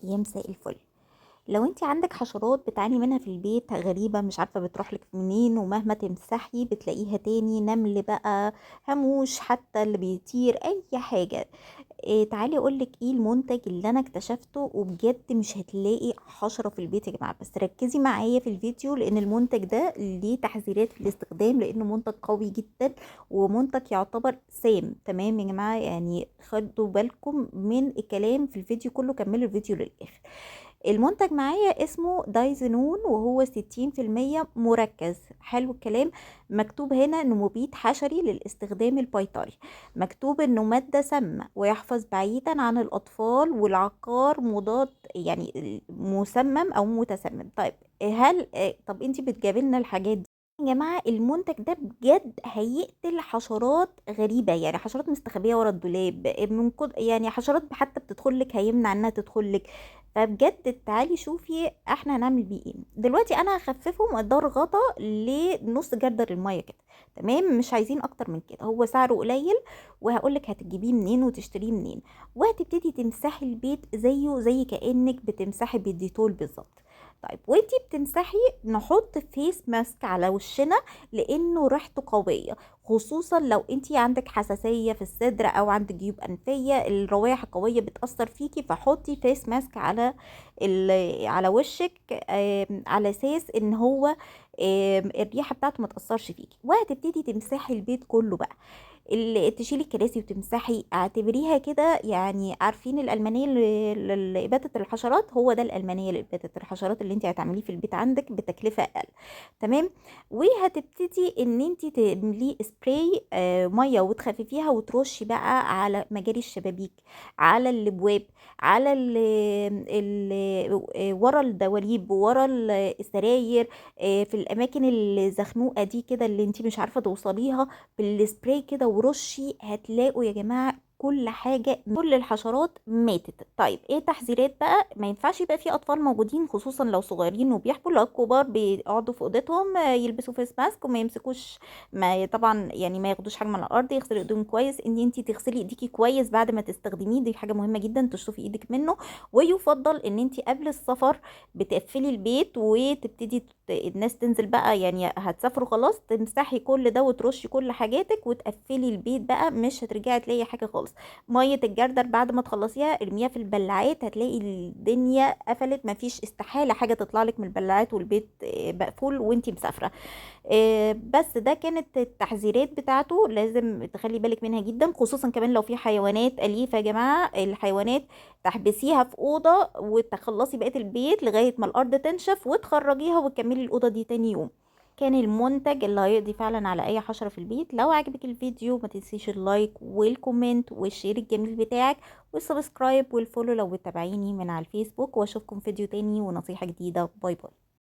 يا مساء الفل. لو انت عندك حشرات بتعاني منها في البيت غريبة مش عارفة بتروحلك منين، ومهما تمسحي بتلاقيها تاني، نمل بقى، هاموش، حتى اللي بيطير اي حاجة. تعالي اقولك ايه المنتج اللي انا اكتشفته، وبجد مش هتلاقي حشرة في البيت يا جماعة. بس ركزي معايا في الفيديو لان المنتج ده ليه تحذيرات في الاستخدام، لانه منتج قوي جدا ومنتج يعتبر سام. تمام يا جماعة؟ يعني خدوا بالكم من الكلام في الفيديو كله، كملوا الفيديو للاخر. المنتج معايا اسمه دايزنون، وهو 60% مركز. حلو الكلام. مكتوب هنا انه مبيد حشري للاستخدام البيطري، مكتوب انه مادة سامة ويحفظ بعيدا عن الاطفال والعقار، مضاد يعني مسمم او متسمم. طيب هل طب انتي بتجابلنا الحاجات دي يا جماعة؟ المنتج ده بجد هيقتل حشرات غريبة، يعني حشرات مستخبية ورا الدولاب، من يعني حشرات حتى بتدخلك هيمنع انها تدخلك. فبجد تعالي شوفي احنا هنعمل بيه ايه دلوقتي. انا هخففه مقدار غطا لنص جردل المية كده. تمام، مش عايزين اكتر من كده، هو سعره قليل. وهقولك هتجيبيه منين وتشتريه منين. وهتبتدي تمسحي البيت زيه زي كأنك بتمسحي بالديتول بالظبط. طيب وانتي بتمسحي نحط فيس ماسك على وشنا، لانه ريحته قوية، خصوصا لو انتي عندك حساسية في الصدر او عندك جيوب انفية، الروائح القوية بتأثر فيكي. فحطي فيس ماسك على على وشك، على اساس ان هو الريحة بتاعته ما تأثرش فيكي. وهتبتدي تمسحي البيت كله بقى، اللي تشيلي الكراسي وتمسحي، اعتبريها كده. يعني عارفين الألمانية لإبادة الحشرات؟ هو ده الألمانية لإبادة الحشرات اللي انت هتعمليه في البيت عندك بتكلفة أقل. تمام. وهتبتدي ان انت تمليه سبراي ميه وتخففيها وترشي بقى على مجاري الشبابيك، على الابواب، على ورا الدواليب، ورا السراير، في الاماكن الزخنوقه دي كده اللي انت مش عارفه توصليها. بالسبراي كده ورشي، هتلاقوا يا جماعه كل حاجه، كل الحشرات ماتت. طيب ايه تحذيرات بقى؟ ما ينفعش يبقى في اطفال موجودين، خصوصا لو صغيرين وبيحبوا. لو الكبار بيقعدوا في اوضتهم يلبسوا فيس ماسك وما يمسكوش، ما طبعا يعني ما ياخدوش حاجه من الارض، يغسلوا ايديهم كويس. ان انت تغسلي ايديكي كويس بعد ما تستخدميه، دي حاجه مهمه جدا، تشطفي ايدك منه. ويفضل ان انت قبل السفر بتقفلي البيت وتبتدي الناس تنزل بقى، يعني هتسافروا خلاص، تمسحي كل ده وترشي كل حاجاتك وتقفلي البيت بقى، مش هترجعي تلاقي حاجه خالص. ميه الجردل بعد ما تخلصيها ارميها في البلاعات، هتلاقي الدنيا قفلت، مفيش استحاله حاجه تطلع لك من البلاعات والبيت مقفول وانتي مسافره. بس ده كانت التحذيرات بتاعته، لازم تخلي بالك منها جدا، خصوصا كمان لو في حيوانات أليفة يا جماعة. الحيوانات تحبسيها في أوضة وتخلصي بقية البيت لغاية ما الأرض تنشف، وتخرجيها وتكملي الأوضة دي تاني يوم. كان المنتج اللي هيقضي فعلا على اي حشرة في البيت. لو عجبك الفيديو ما تنسيش اللايك والكومنت والشير الجميل بتاعك، والسبسكرايب والفولو لو بتتابعيني من على الفيسبوك. واشوفكم فيديو تاني ونصيحة جديدة. باي باي.